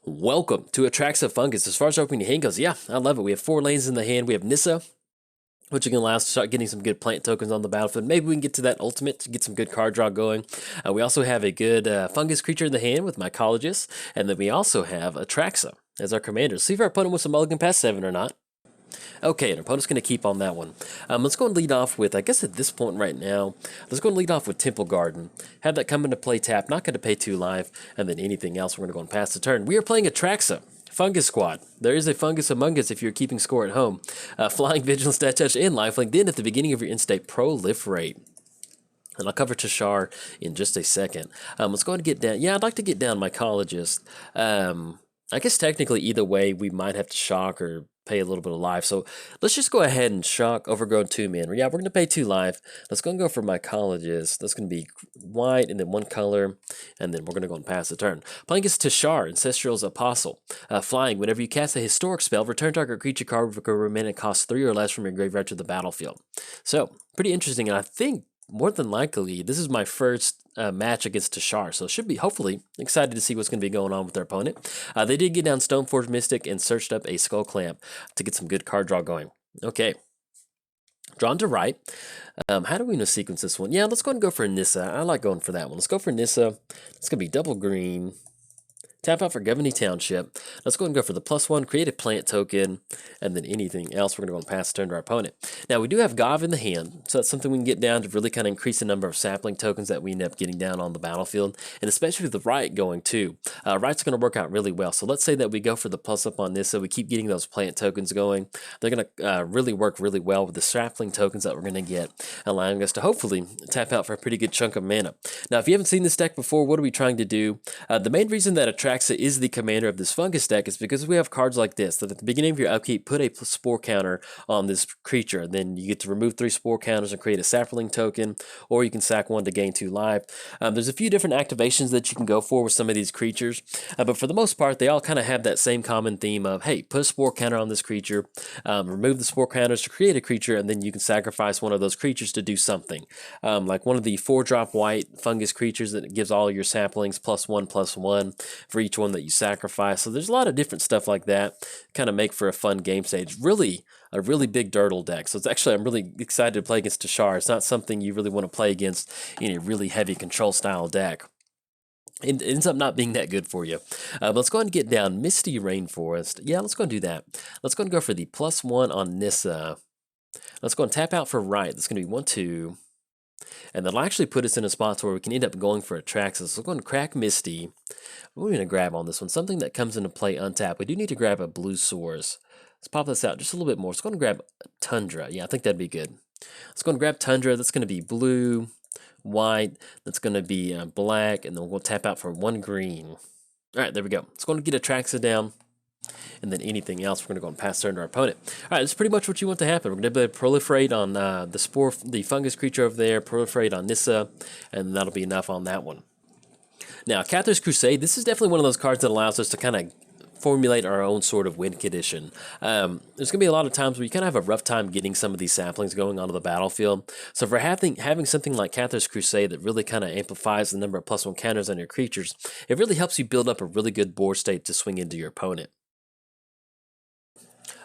Welcome to Atraxa Fungus. As far as opening your hand goes, yeah, I love it. We have 4 lanes in the hand. We have Nissa, which can allow us to start getting some good plant tokens on the battlefield. Maybe we can get to that ultimate to get some good card draw going. We also have a good fungus creature in the hand with Mycologist, and then we also have Atraxa as our commander. See if our opponent wants a mulligan past 7 or not. Okay, and our opponent's going to keep on that one. Let's go and lead off with, I guess at this point right now, let's go and lead off with Temple Garden. Have that come into play tap, not going to pay 2 life, and then anything else we're going to go and pass the turn. We are playing Atraxa. Fungus Squad. There is a fungus among us if you're keeping score at home. Flying, Vigilance, Stat Touch, and Lifelink. Then at the beginning of your end state, Proliferate. And I'll cover Teshar in just a second. Let's go ahead and get down. Yeah, I'd like to get down Mycologist. I guess technically either way, we might have to shock or pay a little bit of life. So let's just go ahead and shock Overgrown 2-man. Yeah, we're going to pay 2 life. Let's go and go for Mycologist. That's going to be white and then 1 color. And then we're going to go and pass the turn. Playing is Teshar, Ancestral's Apostle. Flying, whenever you cast a historic spell, return target creature card with a remaining cost 3 or less from your graveyard to the battlefield. So, pretty interesting. And I think more than likely, this is my first match against Teshar, so should be hopefully excited to see what's going to be going on with their opponent. They did get down Stoneforge Mystic and searched up a Skull Clamp to get some good card draw going. Okay, drawn to right. How do we know sequence this one? Yeah, let's go ahead and go for Nissa. I like going for that one. Let's go for Nissa. It's going to be double green. Tap out for Governey Township. Let's go ahead and go for the +1, create a plant token, and then anything else we're going to go and pass the turn to our opponent. Now, we do have Gov in the hand, so that's something we can get down to really kind of increase the number of sapling tokens that we end up getting down on the battlefield, and especially with the right going too. Right's going to work out really well. So let's say that we go for the +up on this, so we keep getting those plant tokens going. They're going to really work really well with the sapling tokens that we're going to get, allowing us to hopefully tap out for a pretty good chunk of mana. Now, if you haven't seen this deck before, what are we trying to do? The main reason that Atraxa is the commander of this fungus deck is because we have cards like this that at the beginning of your upkeep put a spore counter on this creature. Then you get to remove 3 spore counters and create a sapling token, or you can sack 1 to gain 2 life. There's a few different activations that you can go for with some of these creatures, but for the most part they all kind of have that same common theme of, hey, put a spore counter on this creature, remove the spore counters to create a creature, and then you can sacrifice one of those creatures to do something. Like one of the 4-drop white fungus creatures that gives all your saplings +1/+1 for each one that you sacrifice. So there's a lot of different stuff like that, kind of make for a fun game stage. Really, a really big Dirtle deck. So it's actually, I'm really excited to play against Teshar. It's not something you really want to play against in a really heavy control style deck. It ends up not being that good for you. Let's go ahead and get down Misty Rainforest. Yeah, let's go and do that. Let's go and go for the +1 on Nissa. Let's go and tap out for right. That's going to be 1/2. And that'll actually put us in a spot where we can end up going for Atraxa. So we're going to crack Misty. What are we going to grab on this one? Something that comes into play untapped. We do need to grab a blue source. Let's pop this out just a little bit more. Let's go and grab Tundra. Yeah, I think that'd be good. Let's go and grab Tundra. That's going to be blue, white. That's going to be black. And then we'll tap out for 1 green. All right, there we go. Let's go and get Atraxa down. And then anything else, we're going to go and pass turn to our opponent. All right, that's pretty much what you want to happen. We're going to be able to proliferate on the fungus creature over there, proliferate on Nissa, and that'll be enough on that one. Now, Cathar's Crusade, this is definitely one of those cards that allows us to kind of formulate our own sort of win condition. There's going to be a lot of times where you kind of have a rough time getting some of these saplings going onto the battlefield. So for having something like Cathar's Crusade that really kind of amplifies the number of +1 counters on your creatures, it really helps you build up a really good board state to swing into your opponent.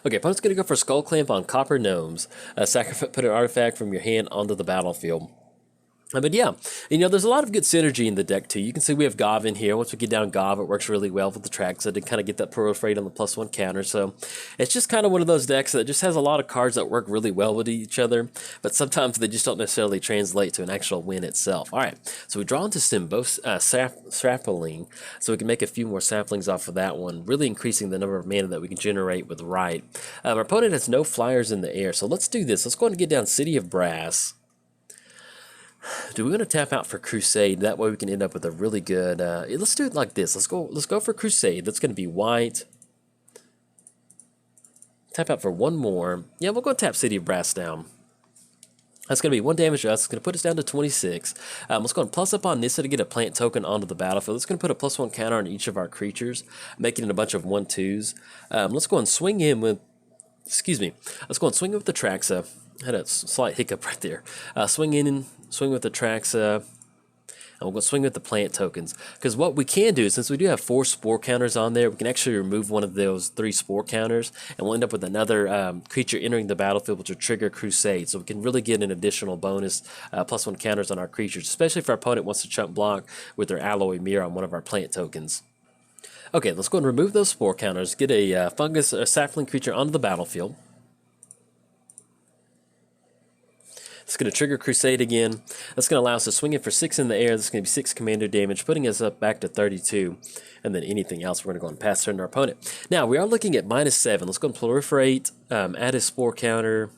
Okay, opponent's going to go for Skull Clamp on Copper Gnomes. Put an artifact from your hand onto the battlefield. But yeah, there's a lot of good synergy in the deck too. You can see we have Gov in here. Once we get down Gov, it works really well with the Atraxa to kind of get that proliferate on the +1 counter. So it's just kind of one of those decks that just has a lot of cards that work really well with each other, but sometimes they just don't necessarily translate to an actual win itself. All right, so we draw into Sapling, so we can make a few more saplings off of that one, really increasing the number of mana that we can generate with right. Our opponent has no flyers in the air, so let's do this. Let's go ahead and get down City of Brass. Do we want to tap out for Crusade? That way we can end up with a really good. Let's do it like this. Let's go for Crusade. That's going to be white. Tap out for 1 more. Yeah, we'll go tap City of Brass down. That's going to be 1 damage to us. It's going to put us down to 26. Let's go and +up on Nissa to get a plant token onto the battlefield. It's going to put a +1 counter on each of our creatures, making it a bunch of 1/2s. Let's go and swing in with. Excuse me. Let's go and swing with the Atraxa. Had a slight hiccup right there. Swing in and swing with the Atraxa. And we'll go swing with the plant tokens. Because what we can do, since we do have 4 spore counters on there, we can actually remove one of those 3 spore counters, and we'll end up with another creature entering the battlefield, which will trigger Crusade. So we can really get an additional bonus +1 counters on our creatures, especially if our opponent wants to chump block with their alloy mirror on one of our plant tokens. Okay, let's go and remove those spore counters, get a fungus or sapling creature onto the battlefield. It's going to trigger Crusade again. That's going to allow us to swing it for 6 in the air. This is going to be 6 commander damage, putting us up back to 32. And then anything else, we're going to go and pass turn our opponent. Now, we are looking at -7. Let's go and proliferate, add a spore counter,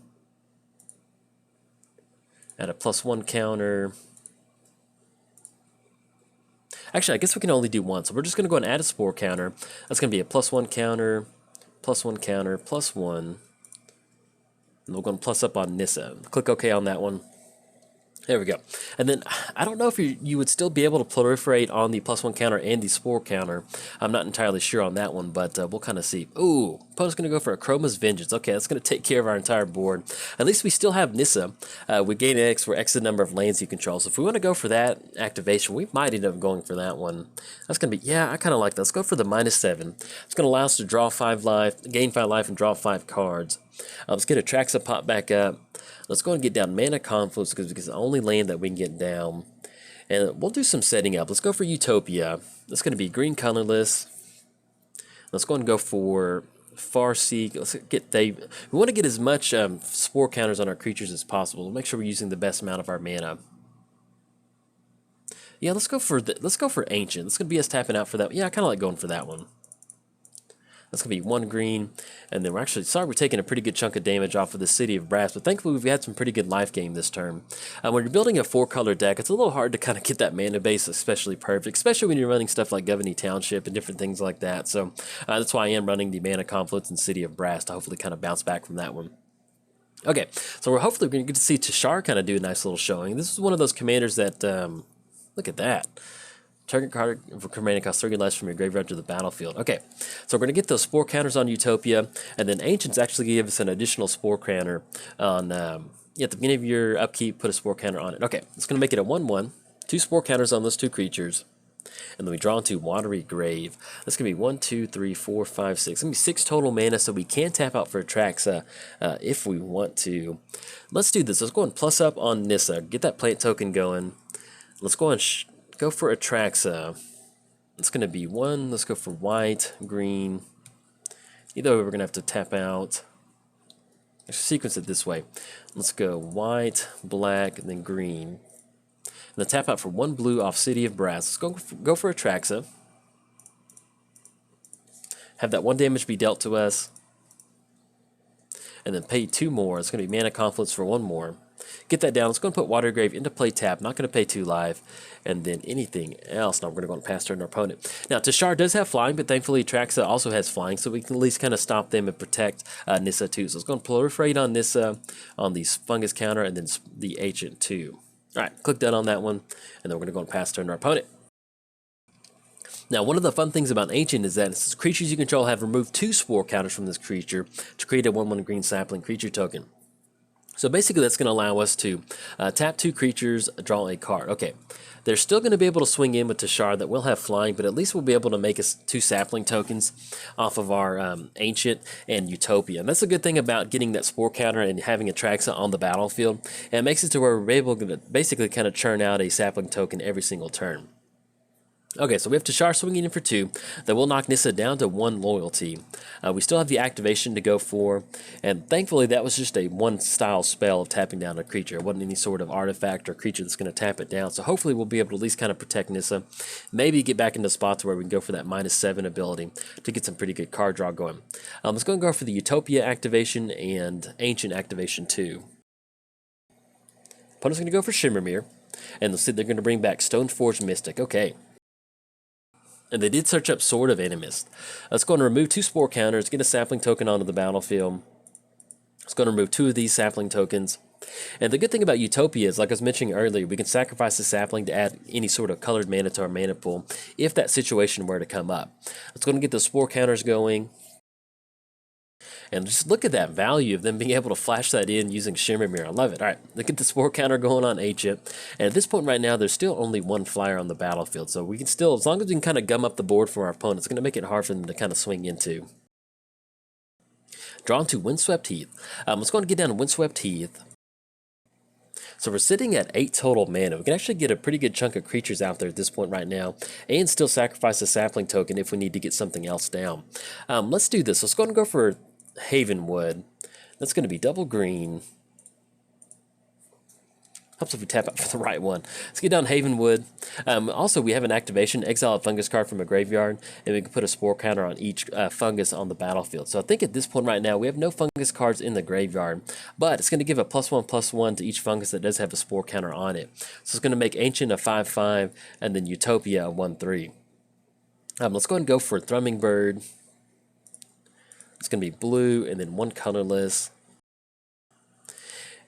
add a +1 counter. Actually, I guess we can only do one, so we're just going to go and add a spore counter. That's going to be a +1 counter, +1 counter, +1. And we're going to plus up on Nissa. Click OK on that one. There we go. And then, I don't know if you would still be able to proliferate on the +1 counter and the spore counter. I'm not entirely sure on that one, but we'll kind of see. Ooh, opponent's going to go for a Chroma's Vengeance. Okay, that's going to take care of our entire board. At least we still have Nissa. We gain X for X the number of lands you control. So if we want to go for that activation, we might end up going for that one. That's going to be, yeah, I kind of like that. Let's go for the -7. It's going to allow us to draw 5 life, gain 5 life, and draw 5 cards. Let's get Atraxa pop back up. Let's go and get down Mana Confluence because it's the only land that we can get down. And we'll do some setting up. Let's go for Utopia. That's going to be green colorless. Let's go and go for Farseek. Let's get Dave. We want to get as much spore counters on our creatures as possible. We'll make sure we're using the best amount of our mana. Yeah, let's go for Ancient. It's going to be us tapping out for that. Yeah, I kind of like going for that one. That's going to be 1 green, and then we're taking a pretty good chunk of damage off of the City of Brass, but thankfully we've had some pretty good life gain this turn. When you're building a 4-color deck, it's a little hard to kind of get that mana base especially perfect, especially when you're running stuff like Governey Township and different things like that. So that's why I am running the Mana Confluence and City of Brass to hopefully kind of bounce back from that one. Okay, so we're hopefully going to get to see Teshar kind of do a nice little showing. This is one of those commanders that, look at that. Target card for commanding costs 30 less from your graveyard to the battlefield. Okay, so we're going to get those spore counters on Utopia, and then Ancients actually give us an additional spore counter on, at the beginning of your upkeep, put a spore counter on it. Okay, it's going to make it a 1/1, 2 spore counters on those 2 creatures, and then we draw into Watery Grave. That's going to be 1, 2, 3, 4, 5, 6. It's going to be 6 total mana, so we can tap out for Atraxa if we want to. Let's do this. Let's go and plus up on Nissa. Get that plant token going. Let's go and go for Atraxa. It's going to be 1. Let's go for white, green. Either way, we're going to have to tap out. Let's sequence it this way. Let's go white, black, and then green. And then tap out for 1 blue off City of Brass. Let's go for Atraxa. Have that 1 damage be dealt to us. And then pay 2 more. It's going to be Mana Confluence for 1 more. Get that down. Let's go and put Water Grave into play tap. Not going to pay 2 life. And then anything else. Now we're going to go and pass turn our opponent. Now, Teshar does have flying, but thankfully Atraxa also has flying, so we can at least kind of stop them and protect Nissa too. So let's go and proliferate on Nissa, on the fungus counter, and then the Ancient too. Alright, click done on that one, and then we're going to go and pass turn our opponent. Now, one of the fun things about Ancient is that creatures you control have removed 2 spore counters from this creature to create a 1/1 green sapling creature token. So basically that's going to allow us to tap 2 creatures, draw a card. Okay, they're still going to be able to swing in with Teshar that will have flying, but at least we'll be able to make us 2 sapling tokens off of our Ancient and Utopia. And that's a good thing about getting that spore counter and having Atraxa on the battlefield. And it makes it to where we're able to basically kind of churn out a sapling token every single turn. Okay, so we have Teshar swinging in for 2. That will knock Nissa down to 1 loyalty. We still have the activation to go for, and thankfully that was just a 1-style spell of tapping down a creature. It wasn't any sort of artifact or creature that's going to tap it down, so hopefully we'll be able to at least kind of protect Nissa. Maybe get back into spots where we can go for that -7 ability to get some pretty good card draw going. Let's go and go for the Utopia activation and Ancient activation too. Opponent's going to go for Shimmermere, and they're going to bring back Stoneforge Mystic. Okay. And they did search up Sword of Animist. Let's go and remove 2 spore counters, get a sapling token onto the battlefield. Let's go and remove 2 of these sapling tokens. And the good thing about Utopia is, like I was mentioning earlier, we can sacrifice the sapling to add any sort of colored mana to our mana pool if that situation were to come up. Let's go and get the spore counters going. And just look at that value of them being able to flash that in using Shimmer Mirror. I love it. All right, look at the spore counter going on Ancient. And at this point right now, there's still only one flyer on the battlefield. So we can still, as long as we can kind of gum up the board for our opponents, it's going to make it hard for them to kind of swing into. Drawn to Windswept Heath. Let's go and get down to Windswept Heath. So we're sitting at 8 total mana. We can actually get a pretty good chunk of creatures out there at this point right now, and still sacrifice a sapling token if we need to get something else down. Let's do this. Let's go and go for Havenwood. That's going to be double green. Helps if we tap out for the right one. Let's get down Havenwood. Also, we have an activation, exile a fungus card from a graveyard, and we can put a spore counter on each fungus on the battlefield. So I think at this point right now, we have no fungus cards in the graveyard, but it's going to give a +1/+1 to each fungus that does have a spore counter on it. So it's going to make Ancient a 5/5, and then Utopia a 1/3. Let's go ahead and go for Thrumming Bird. It's going to be blue, and then one colorless.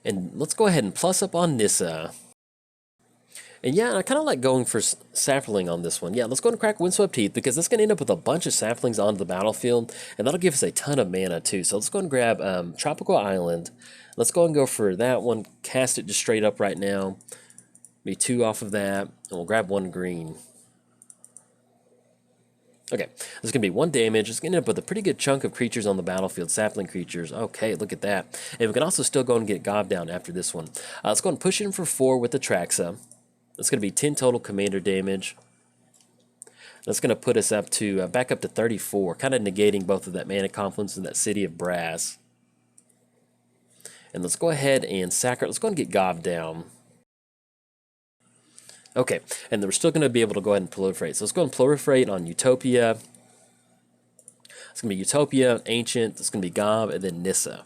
And let's go ahead and plus up on Nissa. And yeah, I kind of like going for sapling on this one. Yeah, let's go and crack Windswept Heath, because that's going to end up with a bunch of saplings onto the battlefield, and that'll give us a ton of mana too. So let's go and grab Tropical Island. Let's go and go for that one. Cast it just straight up right now. Be 2 off of that, and we'll grab 1 green. Okay, this is going to be 1 damage. It's going to end up with a pretty good chunk of creatures on the battlefield, sapling creatures. Okay, look at that. And we can also still go and get Gob down after this one. Let's go and push in for 4 with Atraxa. That's going to be 10 total commander damage. That's going to put us up to back up to 34, kind of negating both of that Mana Confluence and that City of Brass. And let's go ahead and sacrifice. Let's go and get Gob down. Okay, and then we're still going to be able to go ahead and proliferate. So let's go and proliferate on Utopia. It's going to be Utopia, Ancient, it's going to be Gob, and then Nissa.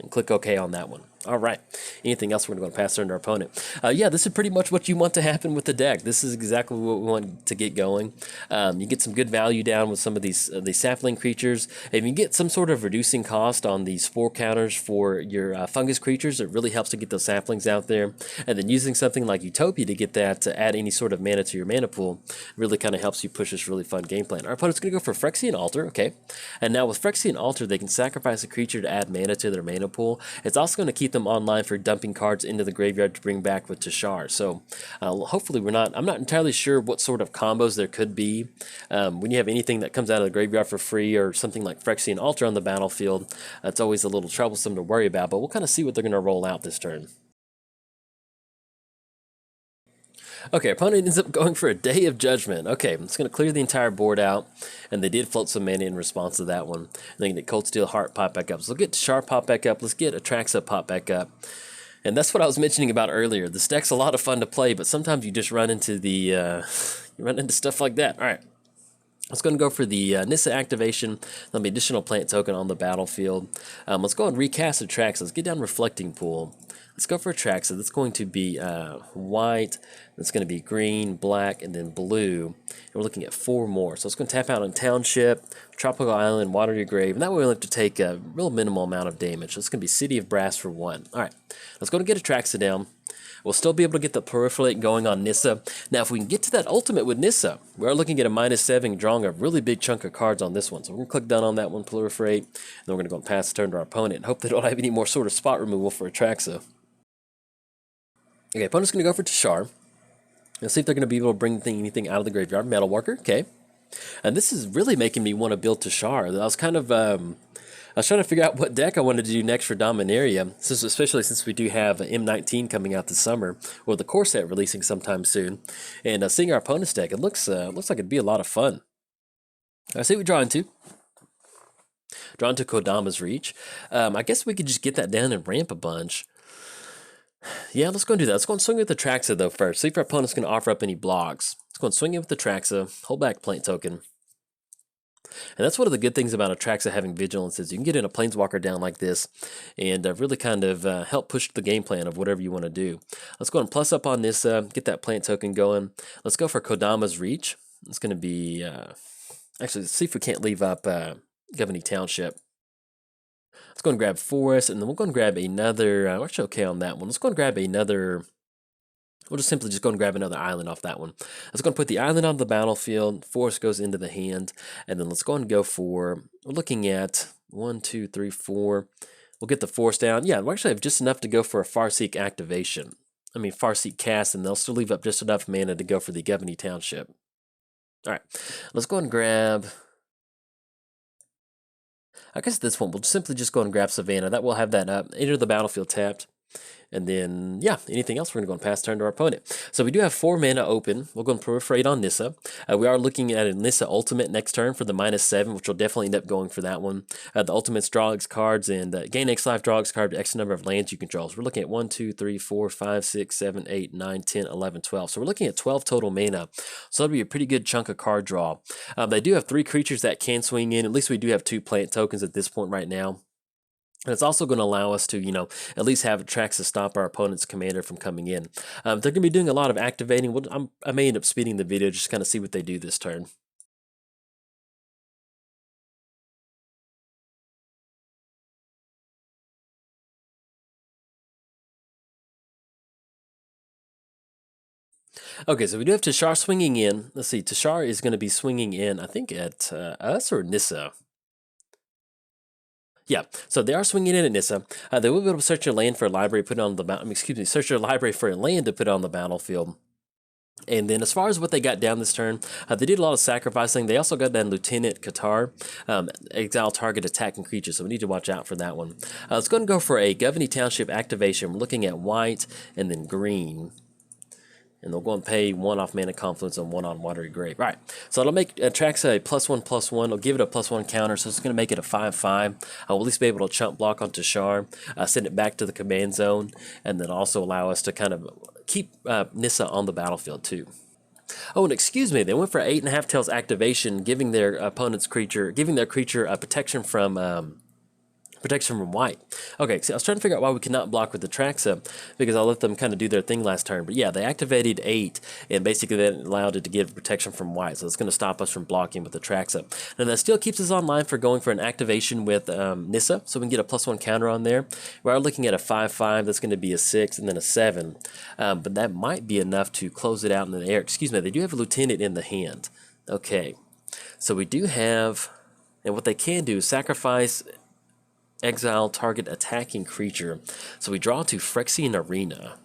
And click OK on that one. All right. Anything else, we're going to pass turn to our opponent. Yeah, this is pretty much what you want to happen with the deck. This is exactly what we want to get going. You get some good value down with some of these sapling creatures. If you get some sort of reducing cost on the spore counters for your fungus creatures, it really helps to get those saplings out there. And then using something like Utopia to get that to add any sort of mana to your mana pool really kind of helps you push this really fun game plan. Our opponent's going to go for Phyrexian Altar. Okay. And now with Phyrexian Altar, they can sacrifice a creature to add mana to their mana pool. It's also going to keep them online for dumping cards into the graveyard to bring back with Teshar. So hopefully I'm not entirely sure what sort of combos there could be when you have anything that comes out of the graveyard for free, or something like Phyrexian Altar on the battlefield. It's always a little troublesome to worry about, but we'll kind of see what they're going to roll out this turn. Okay, opponent ends up going for a Day of Judgment. Okay, it's going to clear the entire board out, and they did float some mana in response to that one. And then get Cold Steel Heart pop back up. So let's get Teshar pop back up. Let's get Atraxa pop back up. And that's what I was mentioning about earlier. This deck's a lot of fun to play, but sometimes you just run into the you run into stuff like that. All right. Let's go and go for the Nissa activation. There'll be additional plant token on the battlefield. Let's go and recast Atraxa. Let's get down Reflecting Pool. Let's go for Atraxa. That's going to be white. That's going to be green, black, and then blue. And we're looking at 4 more. So it's going to tap out on Township, Tropical Island, Water Your Grave. And that way we'll have to take a real minimal amount of damage. So it's going to be City of Brass for 1. All right. Let's go and get Atraxa down. We'll still be able to get the proliferate going on Nissa. Now, if we can get to that ultimate with Nissa, we are looking at a -7, drawing a really big chunk of cards on this one. So we're going to click done on that one, proliferate, and then we're going to go and pass the turn to our opponent and hope they don't have any more sort of spot removal for Atraxa. Okay, opponent's going to go for Teshar. Let's see if they're going to be able to bring anything out of the graveyard. Metalworker, okay. And this is really making me want to build Teshar. I was kind of... I was trying to figure out what deck I wanted to do next for Dominaria, especially since we do have M19 coming out this summer, or the core set releasing sometime soon. And seeing our opponent's deck, it looks like it'd be a lot of fun. I see we draw into. Draw into Kodama's Reach. I guess we could just get that down and ramp a bunch. Yeah, let's go and do that. Let's go and swing with the Atraxa though first. See if our opponent's going to offer up any blocks. Let's go and swing it with the Atraxa. Hold back plant token. And that's one of the good things about Atraxa having Vigilance is you can get in a Planeswalker down like this and really kind of help push the game plan of whatever you want to do. Let's go and plus up on this, get that plant token going. Let's go for Kodama's Reach. It's going to be, actually, let's see if we can't leave up Governor Township. Let's go and grab Forest, and then we'll go and grab another, we're actually okay on that one. Let's go and grab another... We'll just simply go and grab another island off that one. Let's go and put the island on the battlefield. Forest goes into the hand. And then let's go and go for, we're looking at 1, 2, 3, 4. We'll get the force down. Yeah, we actually have just enough to go for a Farseek activation. I mean, Farseek cast, and they'll still leave up just enough mana to go for the Governey Township. All right, let's go and grab... I guess at this point, we'll simply just go and grab Savannah. That will have that up. Enter the battlefield tapped. And then, yeah, anything else, we're going to go and pass turn to our opponent. So we do have 4 mana open. We'll go and proliferate on Nissa. We are looking at a Nissa ultimate next turn for the -7, which will definitely end up going for that one. The ultimates draw X cards and gain X life, draw X card, X number of lands you control. So we're looking at 1, 2, 3, 4, 5, 6, 7, 8, 9, 10, 11, 12. So we're looking at 12 total mana. So that'll be a pretty good chunk of card draw. They do have 3 creatures that can swing in. At least we do have 2 plant tokens at this point right now. And it's also going to allow us to, at least have Atraxa stop our opponent's commander from coming in. They're going to be doing a lot of activating. I may end up speeding the video just to kind of see what they do this turn. Okay, so we do have Teshar swinging in. Let's see, Teshar is going to be swinging in, I think, at us or Nissa. Yeah, so they are swinging in at Nissa. They will be able to search your land for a library, put it on the search your library for a land to put on the battlefield. And then as far as what they got down this turn, they did a lot of sacrificing. They also got that Lieutenant Qatar, exile target attacking creature, so we need to watch out for that one. Let's go and go for a Governey Township activation. We're looking at white and then green. And they'll go and pay 1 off Mana Confluence and 1 on Watery Grave. All right, so it'll make Atraxa a +1/+1. It'll give it a +1 counter, so it's going to make it a 5/5. I'll at least be able to chump block on Teshar, send it back to the command zone, and then also allow us to kind of keep Nissa on the battlefield too. Oh, and excuse me, they went for 8.5 Tails activation, giving their opponent's creature, protection from white. Okay, so I was trying to figure out why we cannot block with the Atraxa, because I let them kind of do their thing last turn. But yeah, they activated 8, and basically that allowed it to give protection from white, so it's going to stop us from blocking with the Atraxa. And that still keeps us online for going for an activation with Nissa, so we can get a +1 counter on there. We are looking at a 5/5, that's going to be a 6, and then a 7. But that might be enough to close it out in the air. Excuse me, they do have a Lieutenant in the hand. Okay, so we do have, and what they can do is sacrifice exile target attacking creature. So we draw to Phyrexian Arena.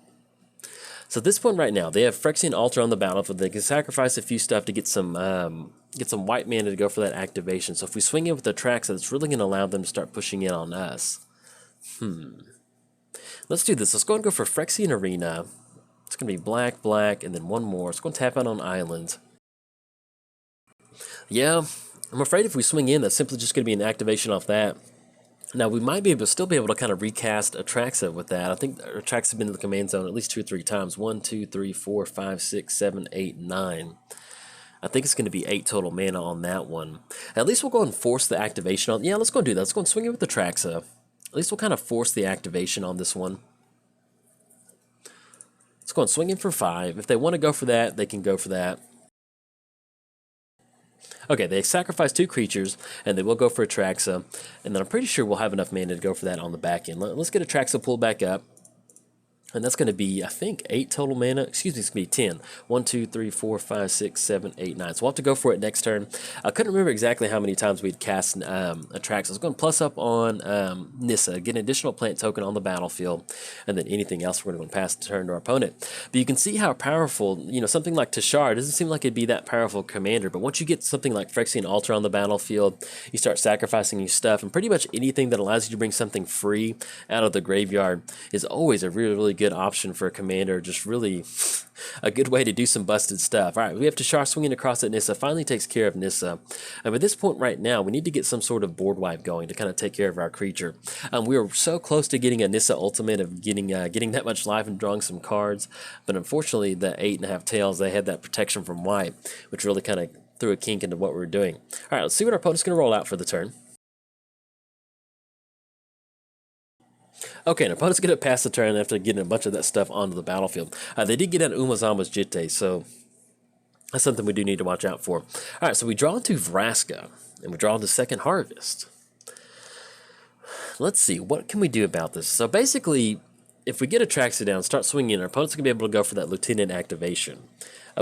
So at this point right now, they have Phyrexian Altar on the battlefield. They can sacrifice a few stuff to get some white mana to go for that activation. So if we swing in with the Atraxa, it's really going to allow them to start pushing in on us. Let's do this. Let's go and go for Phyrexian Arena. It's going to be black, black, and then 1 more. It's going to tap out on Island. Yeah, I'm afraid if we swing in, that's simply just going to be an activation off that. Now, we might still be able to kind of recast Atraxa with that. I think Atraxa's been in the command zone at least 2 or 3 times. 1, 2, 3, 4, 5, 6, 7, 8, 9. I think it's going to be 8 total mana on that one. At least we'll go and force the activation on... Yeah, let's go and do that. Let's go and swing it with Atraxa. At least we'll kind of force the activation on this one. Let's go and swing in for 5. If they want to go for that, they can go for that. Okay, they sacrifice 2 creatures, and they will go for Atraxa, and then I'm pretty sure we'll have enough mana to go for that on the back end. Let's get Atraxa pulled back up, and that's going to be, I think, 8 total mana. Excuse me, it's going to be 10. 1, 2, 3, 4, 5, 6, 7, 8, 9. So we'll have to go for it next turn. I couldn't remember exactly how many times we'd cast Atraxa. I was going to plus up on Nissa, get an additional plant token on the battlefield, and then anything else we're going to pass the turn to our opponent. But you can see how powerful, something like Teshar doesn't seem like it'd be that powerful commander, but once you get something like Phyrexian Altar on the battlefield, you start sacrificing your stuff, and pretty much anything that allows you to bring something free out of the graveyard is always a really, really good option for a commander. Just really a good way to do some busted stuff. All right, we have Teshar swinging across at Nissa. Finally takes care of Nissa. At this point right now, we need to get some sort of board wipe going to kind of take care of our creature. We were so close to getting a Nissa ultimate, of getting that much life and drawing some cards, but unfortunately the 8.5 Tails, they had that protection from white, which really kind of threw a kink into what we were doing. All right, let's see what our opponent's going to roll out for the turn. Okay, and opponent's going to pass the turn after getting a bunch of that stuff onto the battlefield. They did get out Umazama's Jitte, so that's something we do need to watch out for. All right, so we draw into Vraska, and we draw into Second Harvest. Let's see, what can we do about this? So basically, if we get Atraxa down, start swinging, our opponent's going to be able to go for that Lieutenant activation.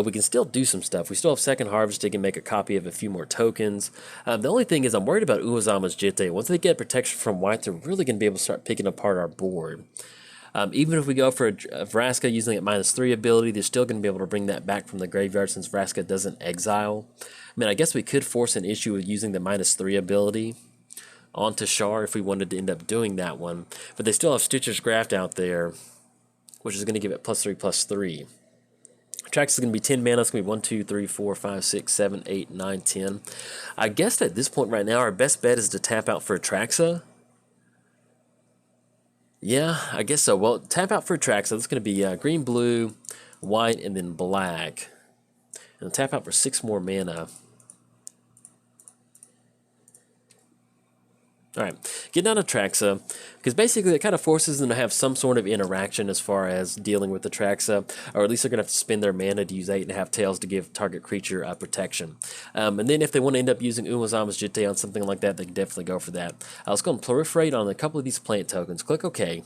We can still do some stuff. We still have Second Harvest. They can make a copy of a few more tokens. The only thing is I'm worried about Uozama's Jitte. Once they get protection from white, they're really going to be able to start picking apart our board. Even if we go for a Vraska using a -3 ability, they're still going to be able to bring that back from the graveyard since Vraska doesn't exile. I mean, I guess we could force an issue with using the -3 ability on Teshar if we wanted to end up doing that one. But they still have Stitcher's Graft out there, which is going to give it +3/+3. Atraxa is going to be 10 mana. It's going to be 1, 2, 3, 4, 5, 6, 7, 8, 9, 10. I guess at this point right now, our best bet is to tap out for Atraxa. Yeah, I guess so. Well, tap out for Atraxa. That's going to be green, blue, white, and then black. And tap out for 6 more mana. Alright, get down to Atraxa, because basically it kind of forces them to have some sort of interaction as far as dealing with Atraxa, or at least they're going to have to spend their mana to use 8.5 tails to give target creature protection. And then if they want to end up using Uozama's Jitte on something like that, they can definitely go for that. Let's go and proliferate on a couple of these plant tokens. Click OK.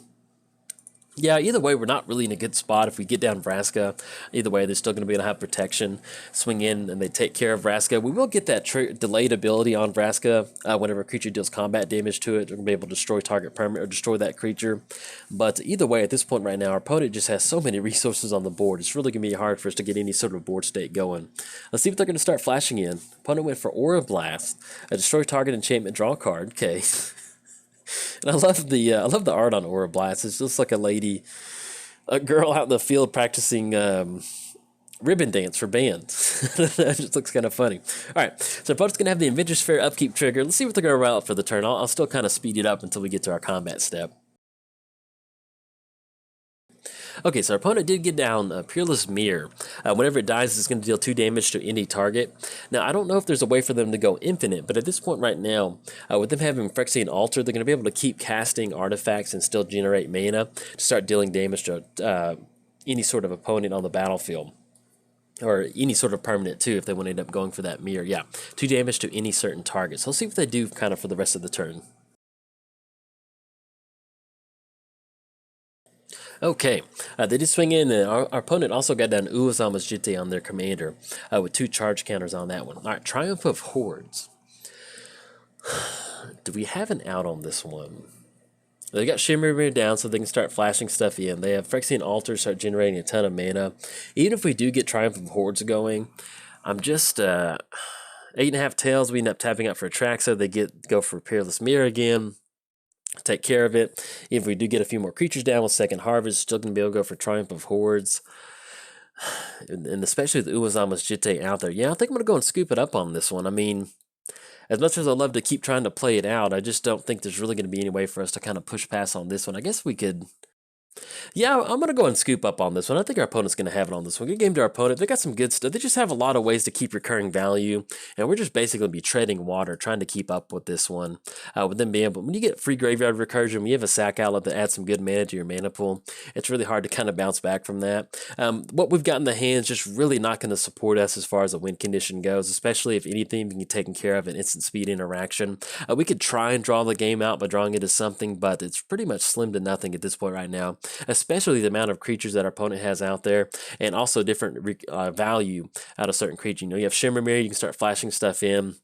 Yeah, either way, we're not really in a good spot. If we get down Vraska, either way, they're still going to be able to have protection. Swing in, and they take care of Vraska. We will get that delayed ability on Vraska. Whenever a creature deals combat damage to it, they're going to be able to destroy target permanent or destroy that creature. But either way, at this point right now, our opponent just has so many resources on the board. It's really going to be hard for us to get any sort of board state going. Let's see what they're going to start flashing in. Opponent went for Aura Blast. Destroy target enchantment, draw a card. Okay. And I love the art on Aura Blast. It's just like a girl out in the field practicing ribbon dance for bands. It just looks kind of funny. All right, so opponent's going to have the Inventor's Fair upkeep trigger. Let's see what they're going to roll out for the turn. I'll still kind of speed it up until we get to our combat step. Okay, so our opponent did get down Peerless Mirror. Whenever it dies, it's going to deal 2 damage to any target. Now, I don't know if there's a way for them to go infinite, but at this point right now, with them having Phyrexian Altar, they're going to be able to keep casting artifacts and still generate mana to start dealing damage to any sort of opponent on the battlefield. Or any sort of permanent, too, if they want to end up going for that mirror. Yeah, 2 damage to any certain target. So let's see what they do kind of for the rest of the turn. Okay, they did swing in, and our opponent also got down Uozama's Jitte on their commander with 2 charge counters on that one. All right, Triumph of Hordes. Do we have an out on this one? They got Shimmer down so they can start flashing stuff in. They have Phyrexian Altar, start generating a ton of mana. Even if we do get Triumph of Hordes going, I'm just 8.5 tails. We end up tapping out for Atraxa. They go for Peerless Mirror again. Take care of it. If we do get a few more creatures down with Second Harvest, still going to be able to go for Triumph of Hordes. And especially with Uozama's Jitte out there. Yeah, I think I'm going to go and scoop it up on this one. I mean, as much as I love to keep trying to play it out, I just don't think there's really going to be any way for us to kind of push past on this one. I guess we could... Yeah, I'm going to go and scoop up on this one. I think our opponent's going to have it on this one. Good game to our opponent. They got some good stuff. They just have a lot of ways to keep recurring value, and we're just basically going to be treading water, trying to keep up with this one. With them being able, when you get free graveyard recursion, when you have a sack outlet that adds some good mana to your mana pool, it's really hard to kind of bounce back from that. What we've got in the hand is just really not going to support us as far as the win condition goes, especially if anything can be taken care of an instant speed interaction. We could try and draw the game out by drawing it as something, but it's pretty much slim to nothing at this point right now, especially the amount of creatures that our opponent has out there, and also different value out of certain creatures. You know, you have Shimmer Mirror, you can start flashing stuff in.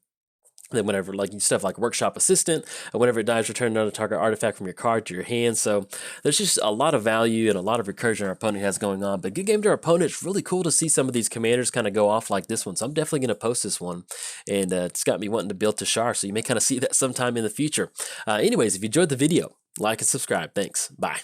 Then whenever, like stuff like Workshop Assistant, whenever it dies, return another target artifact from your card to your hand. So there's just a lot of value and a lot of recursion our opponent has going on. But good game to our opponent. It's really cool to see some of these commanders kind of go off like this one. So I'm definitely going to post this one. And it's got me wanting to build Teshar. So you may kind of see that sometime in the future. Anyways, if you enjoyed the video, like and subscribe. Thanks. Bye.